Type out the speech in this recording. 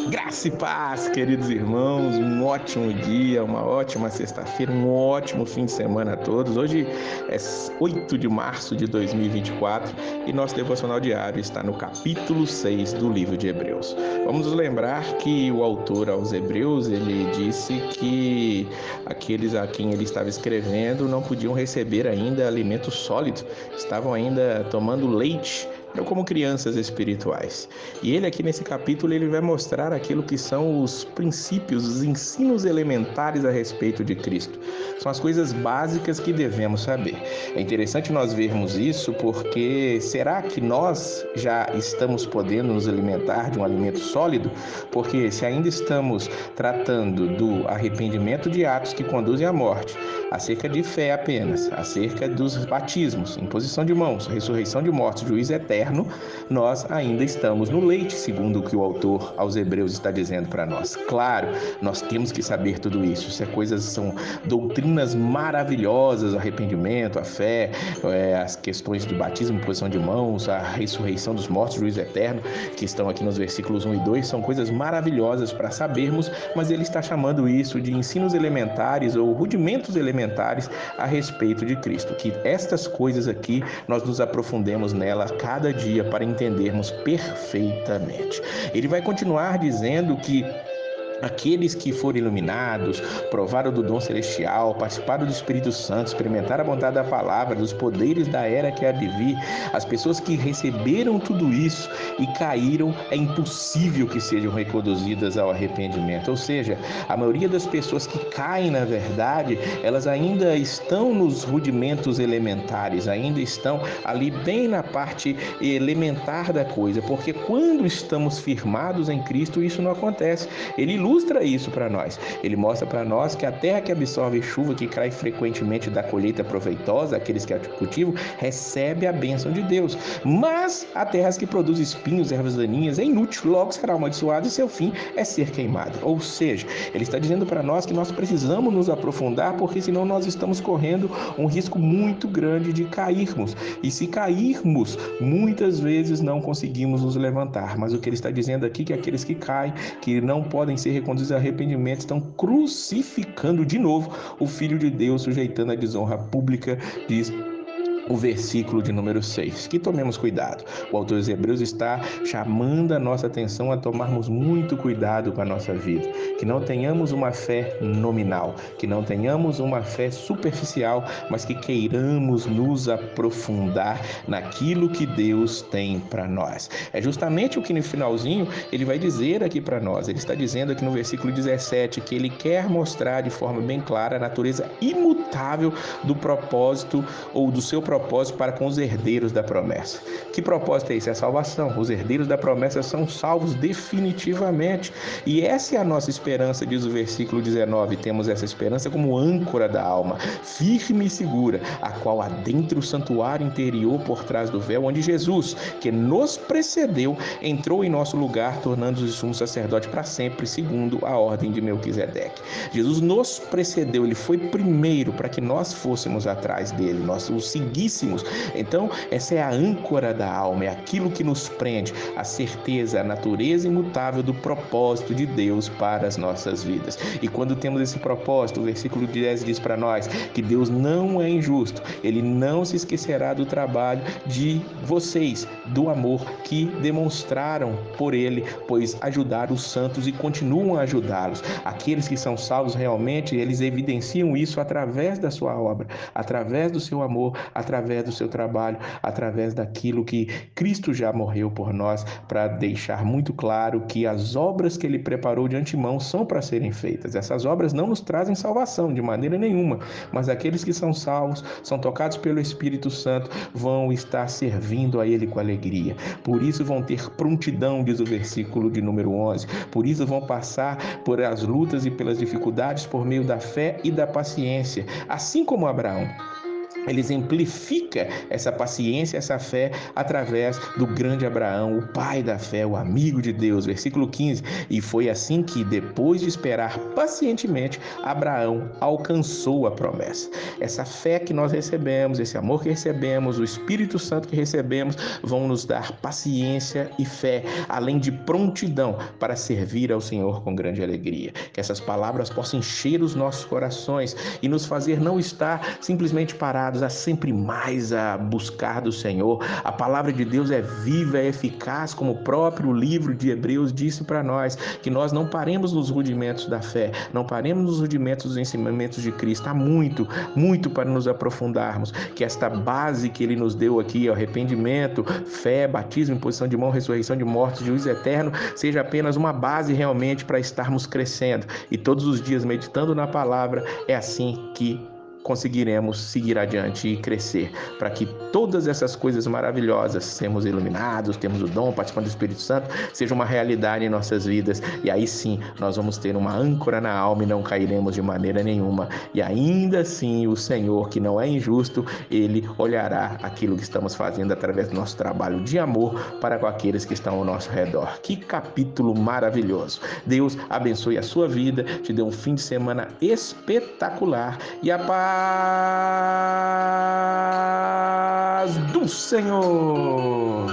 Graça e paz, queridos irmãos, um ótimo dia, uma ótima sexta-feira, um ótimo fim de semana a todos. Hoje é 8 de março de 2024 e nosso devocional diário está no capítulo 6 do livro de Hebreus. Vamos nos lembrar que o autor aos Hebreus, ele disse que aqueles a quem ele estava escrevendo não podiam receber ainda alimento sólido, estavam ainda tomando leite, eram como crianças espirituais. E ele aqui nesse capítulo ele vai mostrar aquilo que são os princípios, os ensinos elementares a respeito de Cristo. São as coisas básicas que devemos saber. É interessante nós vermos isso porque será que nós já estamos podendo nos alimentar de um alimento sólido? Porque se ainda estamos tratando do arrependimento de atos que conduzem à morte, acerca de fé apenas, acerca dos batismos, imposição de mãos, ressurreição de mortos, juízo eterno, nós ainda estamos no leite, segundo o que o autor aos Hebreus está dizendo para nós. Claro, nós temos que saber tudo isso. São doutrinas maravilhosas, o arrependimento, a fé, as questões do batismo, imposição de mãos, a ressurreição dos mortos, juízo eterno, que estão aqui nos versículos 1 e 2, são coisas maravilhosas para sabermos, mas ele está chamando isso de ensinos elementares ou rudimentos elementares a respeito de Cristo, que estas coisas aqui nós nos aprofundemos nela cada dia para entendermos perfeitamente. Ele vai continuar dizendo que aqueles que foram iluminados, provaram do dom celestial, participaram do Espírito Santo, experimentaram a bondade da palavra, dos poderes da era que há de vir, as pessoas que receberam tudo isso e caíram, é impossível que sejam reconduzidas ao arrependimento. Ou seja, a maioria das pessoas que caem, na verdade, elas ainda estão nos rudimentos elementares, ainda estão ali bem na parte elementar da coisa, porque quando estamos firmados em Cristo, isso não acontece. Ele ilustra isso para nós. Ele mostra para nós que a terra que absorve chuva, que cai frequentemente da colheita proveitosa, aqueles que a cultivam, recebe a bênção de Deus. Mas a terra que produz espinhos, ervas daninhas, é inútil, logo será amaldiçoada e seu fim é ser queimado. Ou seja, ele está dizendo para nós que nós precisamos nos aprofundar, porque senão nós estamos correndo um risco muito grande de cairmos. E se cairmos, muitas vezes não conseguimos nos levantar. Mas o que ele está dizendo aqui é que aqueles que caem, que não podem ser reconduzidos ao arrependimento, estão crucificando de novo o Filho de Deus, sujeitando a desonra pública, diz o versículo de número 6. Que tomemos cuidado. O autor dos Hebreus está chamando a nossa atenção a tomarmos muito cuidado com a nossa vida. Que não tenhamos uma fé nominal, que não tenhamos uma fé superficial, mas que queiramos nos aprofundar naquilo que Deus tem para nós. É justamente o que no finalzinho ele vai dizer aqui para nós. Ele está dizendo aqui no versículo 17 que ele quer mostrar de forma bem clara a natureza imutável do propósito ou do seu propósito para com os herdeiros da promessa. Que propósito é esse? É a salvação. Os herdeiros da promessa são salvos definitivamente. E essa é a nossa esperança, diz o versículo 19. Temos essa esperança como âncora da alma, firme e segura, a qual adentra o santuário interior por trás do véu, onde Jesus, que nos precedeu, entrou em nosso lugar, tornando-nos sumo sacerdote para sempre, segundo a ordem de Melquisedeque. Jesus nos precedeu, ele foi primeiro para que nós fôssemos atrás dele, nós o seguíssemos. Então, essa é a âncora da alma, é aquilo que nos prende, a certeza, a natureza imutável do propósito de Deus para as nossas vidas. E quando temos esse propósito, o versículo 10 diz para nós que Deus não é injusto, ele não se esquecerá do trabalho de vocês, do amor que demonstraram por ele, pois ajudaram os santos e continuam a ajudá-los. Aqueles que são salvos realmente, eles evidenciam isso através da sua obra, através do seu amor, através do seu trabalho, através daquilo que Cristo já morreu por nós, para deixar muito claro que as obras que ele preparou de antemão são para serem feitas. Essas obras não nos trazem salvação de maneira nenhuma, mas aqueles que são salvos, são tocados pelo Espírito Santo, vão estar servindo a ele com alegria. Por isso vão ter prontidão, diz o versículo de número 11. Por isso vão passar por as lutas e pelas dificuldades por meio da fé e da paciência, assim como Abraão. Ele exemplifica essa paciência, essa fé, através do grande Abraão, o pai da fé, o amigo de Deus. Versículo 15. E foi assim que, depois de esperar pacientemente, Abraão alcançou a promessa. Essa fé que nós recebemos, esse amor que recebemos, o Espírito Santo que recebemos, vão nos dar paciência e fé, além de prontidão para servir ao Senhor com grande alegria. Que essas palavras possam encher os nossos corações e nos fazer não estar simplesmente parados, há sempre mais a buscar do Senhor. A palavra de Deus é viva, é eficaz, como o próprio livro de Hebreus disse para nós, que nós não paremos nos rudimentos da fé, não paremos nos rudimentos dos ensinamentos de Cristo. Há muito, muito para nos aprofundarmos, que esta base que Ele nos deu aqui, arrependimento, fé, batismo, imposição de mão, ressurreição de mortos, juízo eterno, seja apenas uma base realmente para estarmos crescendo. E todos os dias meditando na palavra, é assim que conseguiremos seguir adiante e crescer, para que todas essas coisas maravilhosas, sermos iluminados, temos o dom, participando do Espírito Santo, seja uma realidade em nossas vidas, e aí sim nós vamos ter uma âncora na alma e não cairemos de maneira nenhuma, e ainda assim o Senhor, que não é injusto, Ele olhará aquilo que estamos fazendo através do nosso trabalho de amor para com aqueles que estão ao nosso redor. Que capítulo maravilhoso! Deus abençoe a sua vida, te dê um fim de semana espetacular e a paz do Senhor.